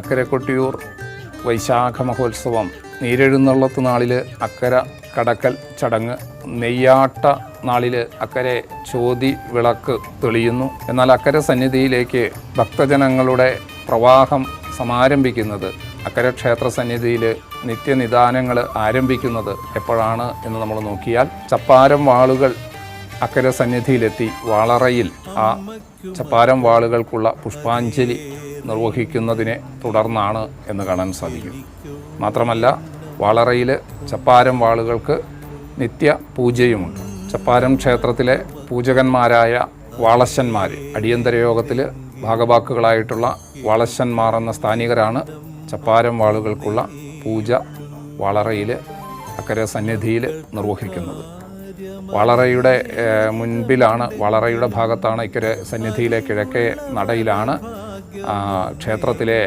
അക്കരെ കൊട്ടിയൂർ വൈശാഖ മഹോത്സവം, നീരെഴുന്നള്ളത്ത് നാളിൽ അക്കര കടക്കൽ ചടങ്ങ്, നെയ്യാട്ട നാളിൽ അക്കരെ ചോതി വിളക്ക് തെളിയുന്നു. എന്നാൽ അക്കരെ സന്നിധിയിലേക്ക് ഭക്തജനങ്ങളുടെ പ്രവാഹം സമാരംഭിക്കുന്നത്, അക്കരെ ക്ഷേത്ര സന്നിധിയിൽ നിത്യനിദാനങ്ങൾ ആരംഭിക്കുന്നത് എപ്പോഴാണ് എന്ന് നമ്മൾ നോക്കിയാൽ, ചപ്പാരം വാളുകൾ അക്കരെ സന്നിധിയിലെത്തി വാളറയിൽ ആ ചപ്പാരം വാളുകൾക്കുള്ള പുഷ്പാഞ്ജലി നിർവഹിക്കുന്നതിനെ തുടർന്നാണ് എന്ന് കാണാൻ സാധിക്കും. മാത്രമല്ല, വാളറയിൽ ചപ്പാരം വാളുകൾക്ക് നിത്യ പൂജയുമുണ്ട്. ചപ്പാരം ക്ഷേത്രത്തിലെ പൂജകന്മാരായ വാളശന്മാർ, അടിയന്തര യോഗത്തിൽ ഭാഗവാക്കുകളായിട്ടുള്ള വാളശന്മാർ എന്ന സ്ഥാനികരാണ് ചപ്പാരം വാളുകൾക്കുള്ള പൂജ വാളറയിൽ അക്കരെ സന്നിധിയിൽ നിർവഹിക്കുന്നത്. വാളറയുടെ മുൻപിലാണ്, വാളറയുടെ ഭാഗത്താണ് ഇക്കരെ സന്നിധിയിലെ കിഴക്കേ നടയിലാണ് ക്ഷേത്രത്തിലെ